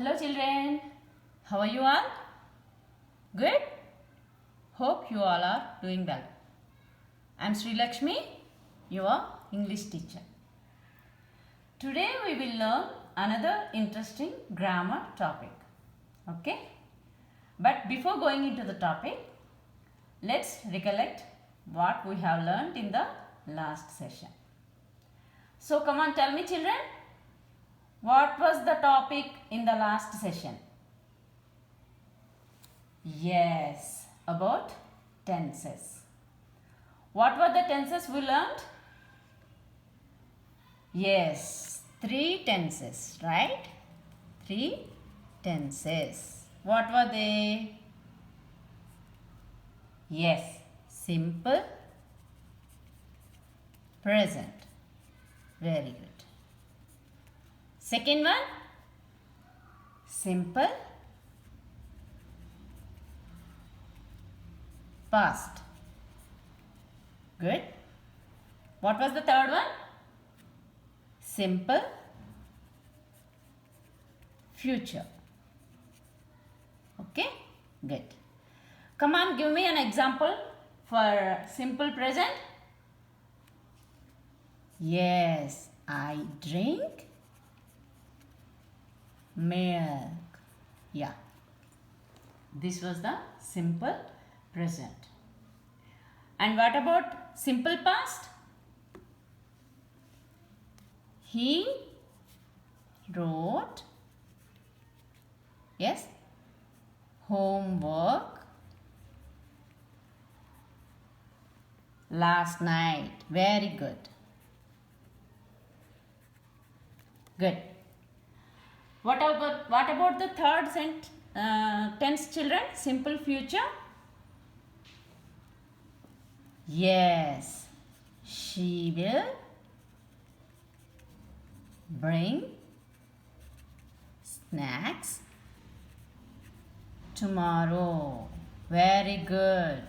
Hello children, how are you all? Good? Hope you all are doing well. I am Sri Lakshmi, your English teacher. Today we will learn another interesting grammar topic. Okay? But before going into the topic, let's recollect what we have learned in the last session. So come on, tell me children, what was the topic in the last session? Yes, about tenses. What were the tenses we learned? Yes, 3 tenses, right? 3 tenses. What were they? Yes, simple, present. Very good. Second one, simple, past. Good. What was the third one? Simple, future. Okay, good. Come on, give me an example for simple present. Yes, I drink milk. Yeah, this was the simple present. And what about simple past? He wrote, yes, homework last night. Very good. Good. What about the third tense children? Simple future. Yes, she will bring snacks tomorrow. Very good.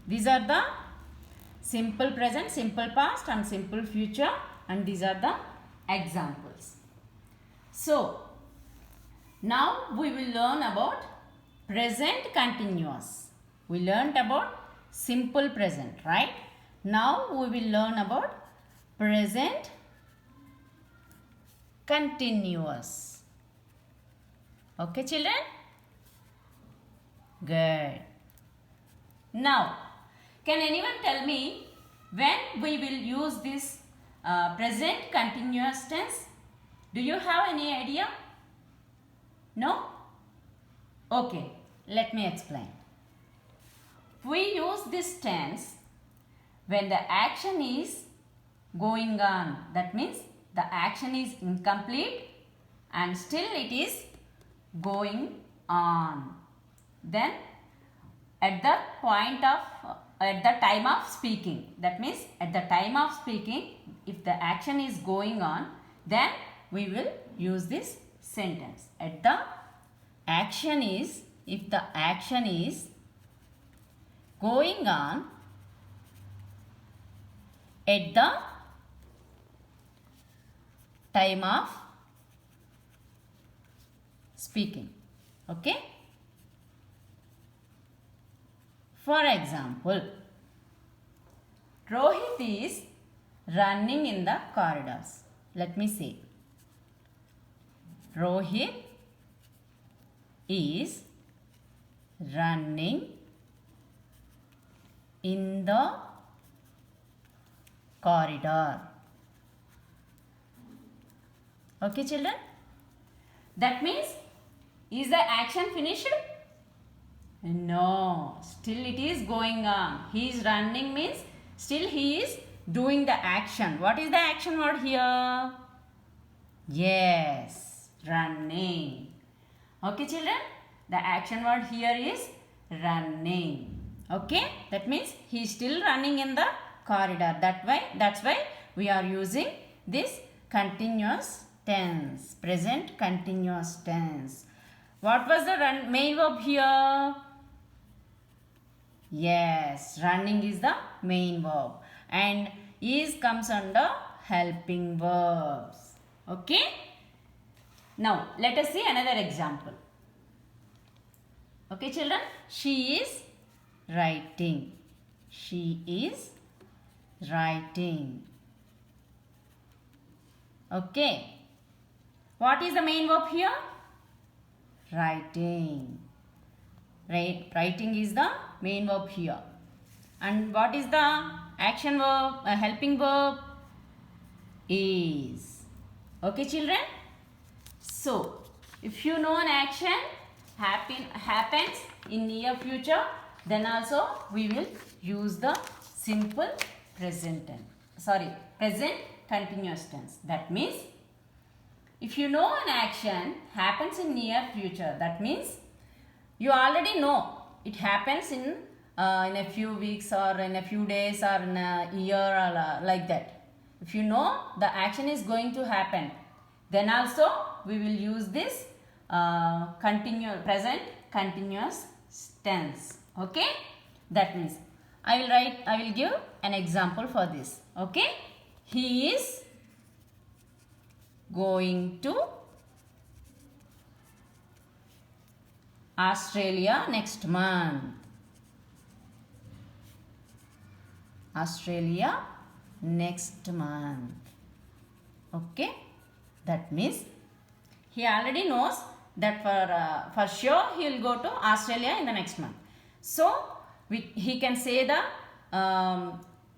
These are the simple present, simple past and simple future, and these are the examples. So, now we will learn about present continuous. We learned about simple present, right? Now we will learn about present continuous. Okay, children? Good. Now, can anyone tell me when we will use this present continuous tense? Do you have any idea? No? Okay, let me explain. We use this tense when the action is going on. That means the action is incomplete and still it is going on. Then at the time of speaking, that means at the time of speaking, if the action is going on, then we will use this sentence. If the action is going on at the time of speaking. Okay? For example, Rohit is running in the corridors. Let me see. Rohit is running in the corridor. Okay, children? That means, is the action finished? No, still it is going on. He is running means still he is doing the action. What is the action word here? Yes, running. Okay, children? The action word here is running. Okay, that means he is still running in the corridor. That's why we are using this continuous tense, present continuous tense. What was the main verb here? Yes, running is the main verb and is comes under helping verbs. Okay? Now, let us see another example. Okay, children? She is writing. She is writing. Okay. What is the main verb here? Writing. Right? Writing is the main verb here. And what is the action verb, helping verb? Is. Okay, children? So, if you know an action happens in near future, then also we will use the simple present tense. Present continuous tense. That means, if you know an action happens in near future, that means you already know it happens in a few weeks or in a few days or in a year or like that. If you know the action is going to happen, then also we will use this present continuous tense. Okay? That means I will give an example for this. Okay? He is going to Australia next month. Australia next month. Okay? That means he already knows that for sure he will go to Australia in the next month. So, he can say the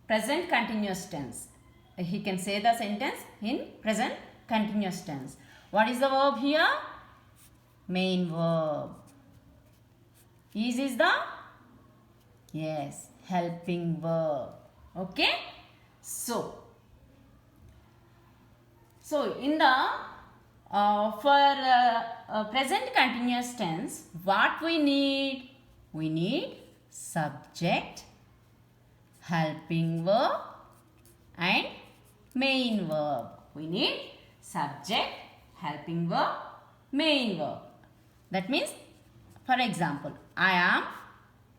present continuous tense. He can say the sentence in present continuous tense. What is the verb here? Main verb. Is the? Yes, helping verb. Okay? So in the present continuous tense, what we need? We need subject, helping verb and main verb. We need subject, helping verb, main verb. That means, for example, I am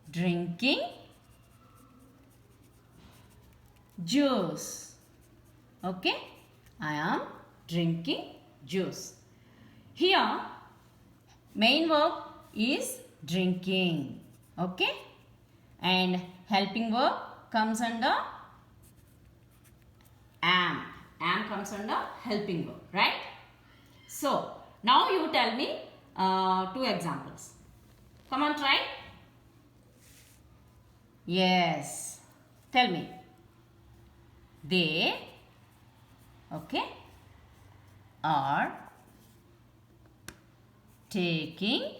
drinking juice. Okay? I am drinking juice. Here, main verb is drinking. Okay? And helping verb comes under am. Am comes under helping verb. Right? So, now you tell me 2 examples. Come on, try. Yes. Tell me. They, okay, are taking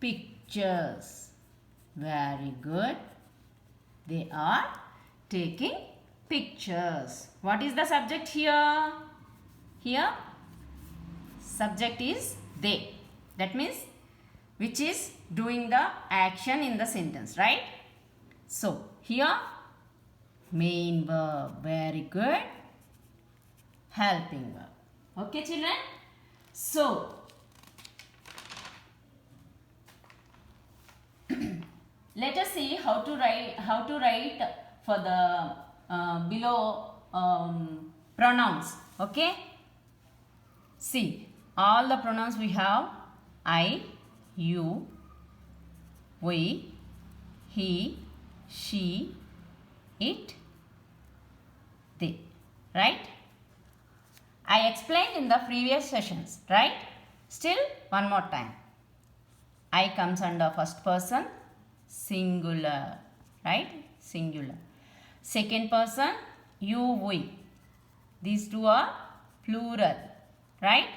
pictures. Very good. They are taking pictures. What is the subject here? Here, subject is they. That means which is doing the action in the sentence, right? So, here main verb. Very good. Helping verb. Okay, children? So, let us see how to write for the below pronouns. Okay? See, all the pronouns we have I, you, we, he, she, it, they. Right? I explained in the previous sessions. Right? Still one more time. I comes under first person singular. Right? Singular. Second person you, we. These two are plural. Right?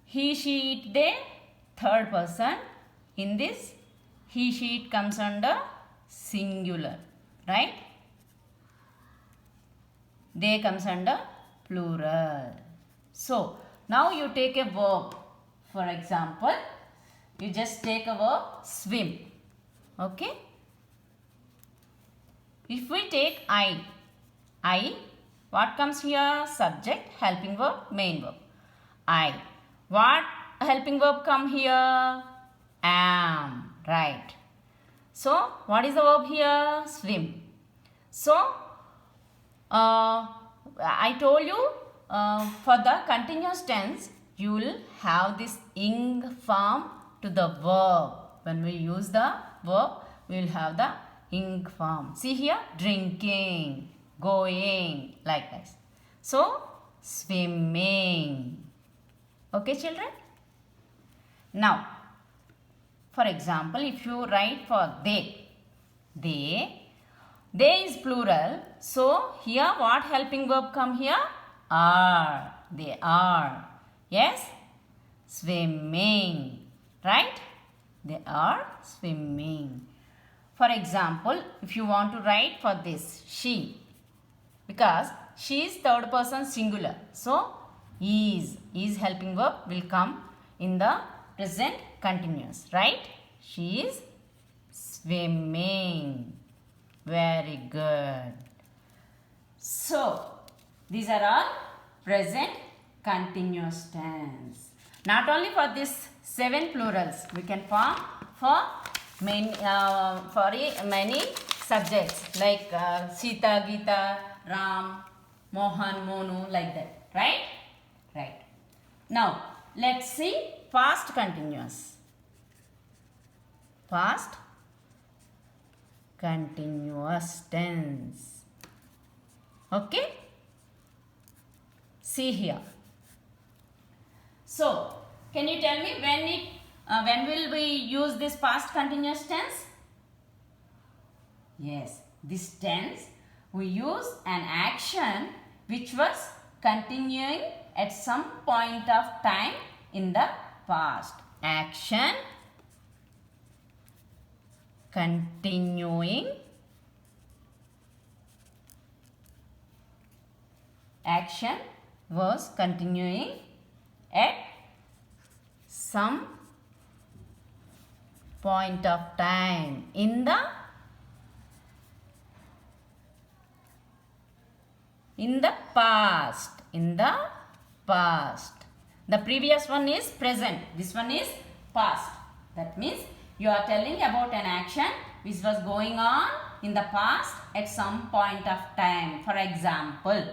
He, she, it, they. Third person. In this, he, she, it comes under singular. Right? They comes under plural. So, now you take a verb. For example, you just take a verb swim. Okay? If we take I, what comes here? Subject, helping verb, main verb. I. What helping verb come here? Am. Right. So, what is the verb here? Swim. So, I told you for the continuous tense, you will have this ing form to the verb. When we use the verb, we will have the ing form. See here, drinking, going, like this. So, swimming. Okay, children? Now, for example, if you write for they is plural. So, here what helping verb come here? Are. They are. Yes? Swimming. Right? They are swimming. For example, if you want to write for this, she. Because she is third person singular. So, is helping verb will come in the present continuous. Right? She is swimming. Very good. So, these are all present continuous tense. Not only for this 7 plurals, we can form for many subjects like Sita, Gita, Ram, Mohan, Monu, like that. Right? Right. Now, let's see past continuous. Past continuous tense. Okay? See here. So, can you tell me when will we use this past continuous tense? Yes, this tense we use an action which was continuing at some point of time in the past. Action continuing, action was continuing at some point of time in the past. The previous one is present, this one is past. That means you are telling about an action which was going on in the past at some point of time. For example,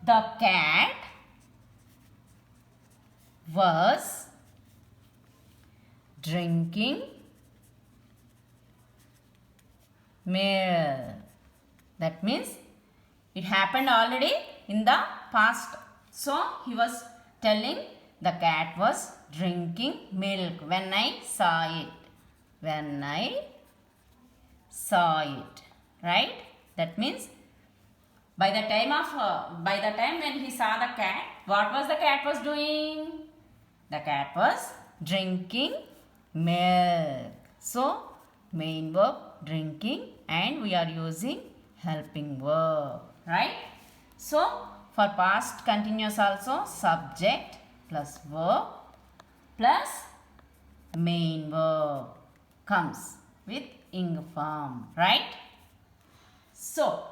the cat was drinking milk. That means it happened already in the past. So, he was telling the cat was drinking milk when I saw it. When I saw it. Right? That means by the time when he saw the cat, what was the cat was doing? The cat was drinking milk. So, main verb drinking and we are using helping verb. Right? So, for past continuous also subject plus verb plus main verb comes with ing form. Right? So,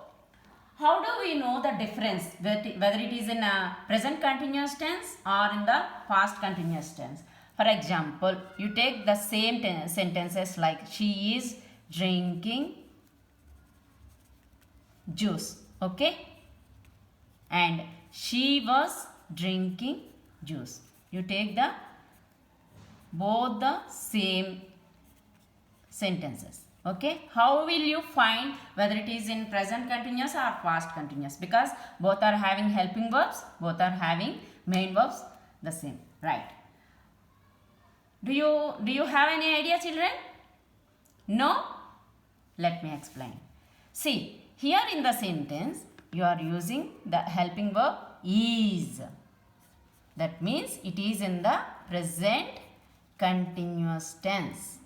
how do we know the difference whether it is in a present continuous tense or in the past continuous tense? For example, you take the same sentences like she is drinking juice. Okay? And she was drinking juice. You take both the same sentences. Okay, how will you find whether it is in present continuous or past continuous? Because both are having helping verbs, both are having main verbs, the same, right? Do you have any idea, children? No? Let me explain. See, here in the sentence, you are using the helping verb is. That means it is in the present continuous tense.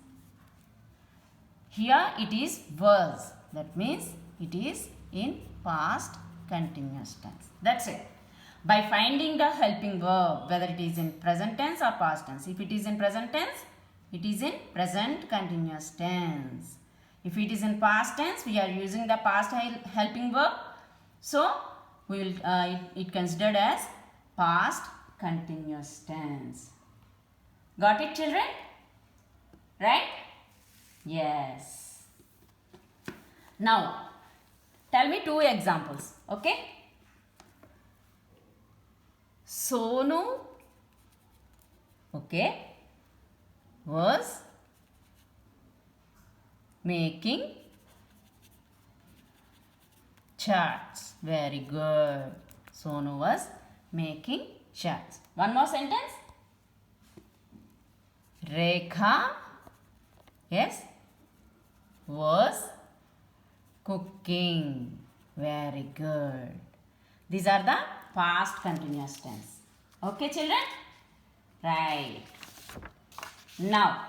Here it is was. That means it is in past continuous tense. That's it. By finding the helping verb, whether it is in present tense or past tense. If it is in present tense, it is in present continuous tense. If it is in past tense, we are using the past helping verb. So, we will it considered as past continuous tense. Got it, children? Right? Yes. Now, tell me 2 examples. Okay? Sonu, okay, was making charts. Very good. Sonu was making charts. One more sentence. Rekha, yes, was cooking. Very good. These are the past continuous tense. Okay, children? Right. Now,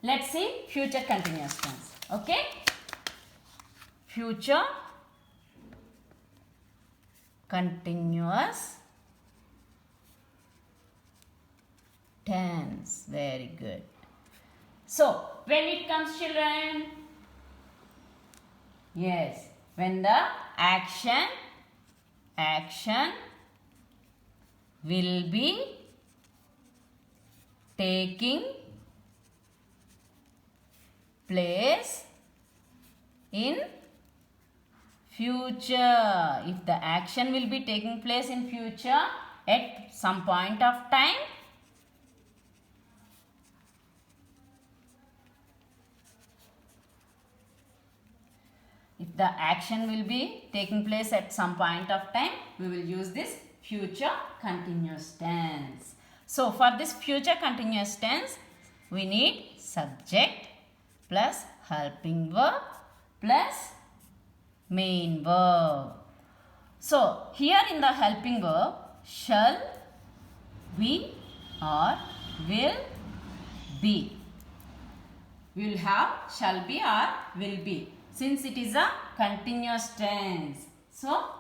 let's see future continuous tense. Okay? Future continuous tense. Very good. So, when it comes, children, yes, when the action will be taking place in future. If the action will be taking place in future at some point of time, if the action will be taking place at some point of time, we will use this future continuous tense. So, for this future continuous tense, we need subject plus helping verb plus main verb. So, here in the helping verb, shall, be or will be. We will have shall be or will be, since it is a continuous tense. So,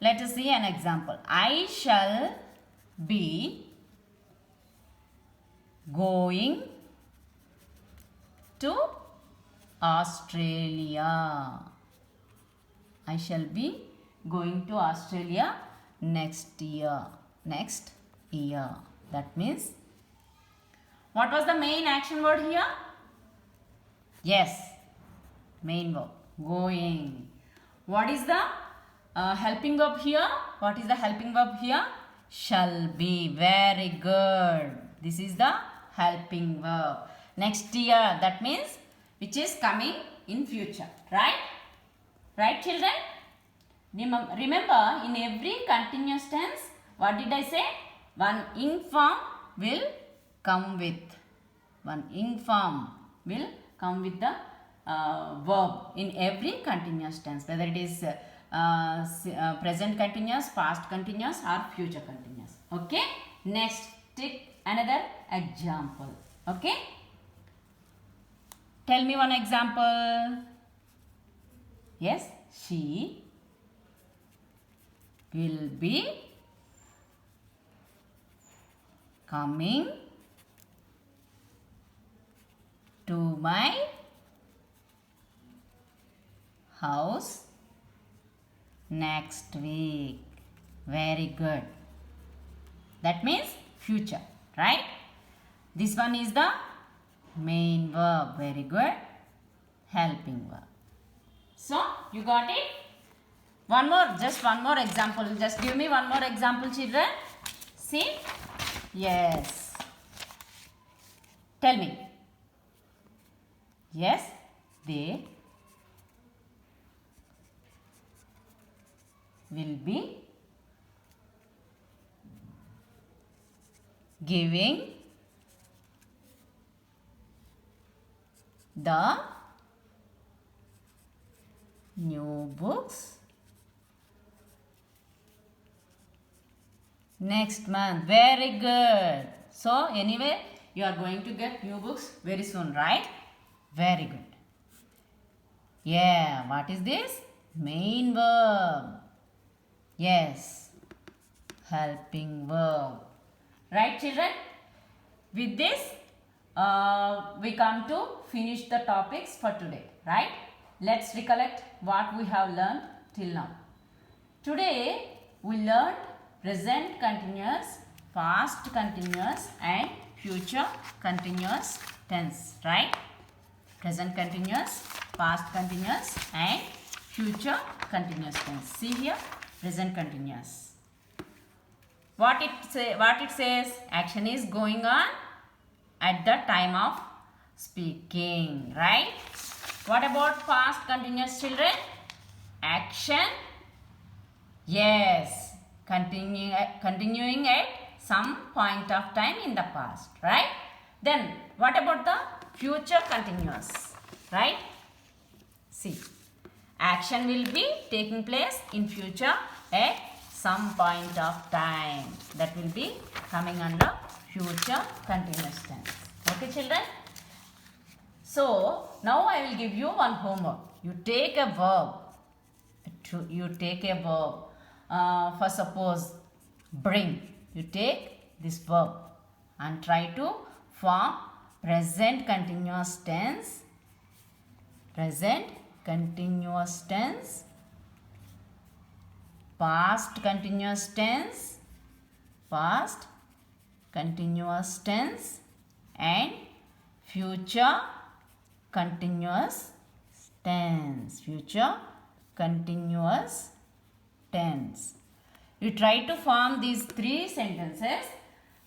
let us see an example. I shall be going to Australia. I shall be going to Australia next year. That means, what was the main action word here? Yes, main verb, going. What is the helping verb here? What is the helping verb here? Shall be. Very good. This is the helping verb. Next year, that means which is coming in future. Right? Right, children? Remember, in every continuous tense, what did I say? One ing form will come with. One ing form will come with the verb in every continuous tense, whether it is present continuous, past continuous or future continuous. Okay? Next, take another example. Okay? Tell me one example. Yes, she will be coming to my house next week. Very good. That means future, right? This one is the main verb. Very good. Helping verb. So, you got it? Just one more example. Just give me one more example, children. See? Yes. Tell me. Yes, they will be giving the new books next month. Very good. So, anyway, you are going to get new books very soon, right? Very good. Yeah, what is this? Main verb. Yes, helping verb. Right, children? With this, we come to finish the topics for today, right? Let's recollect what we have learned till now. Today, we learned present continuous, past continuous and future continuous tense, right? Present continuous, past continuous and future continuous tense. See here, present continuous. What it says? Action is going on at the time of speaking, right? What about past continuous, children? Action, yes, continuing at some point of time in the past, right? Then what about the future continuous, right? See, action will be taking place in future at some point of time. That will be coming under future continuous tense. Okay, children? So, now I will give you one homework. You take a verb. For suppose, bring. You take this verb and try to form present continuous tense, past continuous tense and future continuous tense. You try to form these three sentences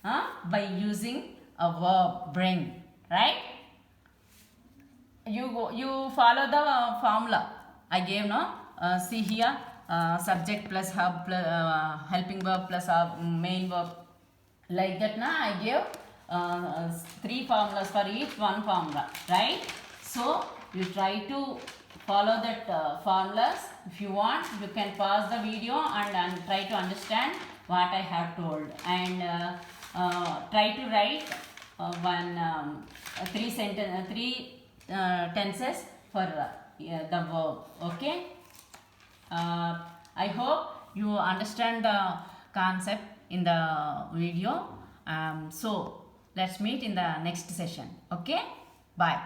by using a verb, bring, right? You follow the formula I gave, no? See here, subject plus hub plus helping verb plus main verb. Like that, na? I gave three formulas for each one formula, right? So you try to follow that formulas. If you want, you can pause the video and try to understand what I have told, and try to write three tenses for the verb. Okay. I hope you understand the concept in the video. So let's meet in the next session. Okay. Bye.